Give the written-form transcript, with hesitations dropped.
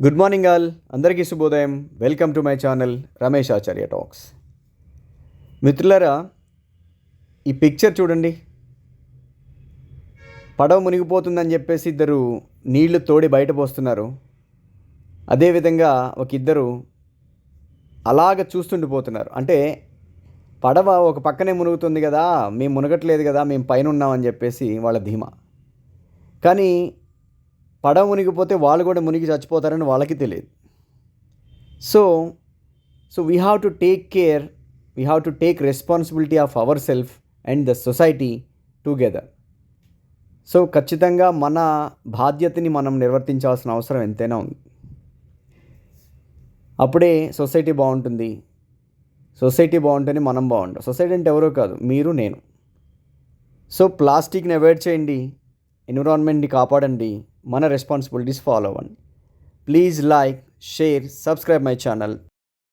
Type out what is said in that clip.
Good morning all, అందరికీ శుభోదయం. Welcome to my channel Ramesh Acharya talks. మిత్రులారా, ఈ పిక్చర్ చూడండి. పడవ మునిగిపోతుందని చెప్పేసి ఇద్దరు నీళ్లు తోడి బయట పోస్తున్నారు. అదేవిధంగా ఒక ఇద్దరు అలాగ చూస్తుండిపోతున్నారు. అంటే పడవ ఒక పక్కనే మునుగుతుంది కదా, మేము మునగట్లేదు కదా, మేము పైన ఉన్నామని చెప్పేసి వాళ్ళ ధీమా. కానీ పడవ మునిగిపోతే వాళ్ళు కూడా మునిగి చచ్చిపోతారని వాళ్ళకి తెలియదు. So we have to take care, we have to take responsibility of our self and the society together. So ఖచ్చితంగా మన బాధ్యతని మనం నిర్వర్తించాల్సిన అవసరం ఎంతైనా ఉంది. అప్పుడే సొసైటీ బాగుంటుంది. సొసైటీ బాగుంటేనే మనం బాగుంటాం. సొసైటీ అంటే ఎవరో కాదు, మీరు నేను. సో ప్లాస్టిక్ని అవాయిడ్ చేయండి, ఎన్విరాన్మెంట్ని కాపాడండి, మన రెస్పాన్సిబిలిటీస్ ఫాలో అవ్వండి. Please like, share, subscribe my channel.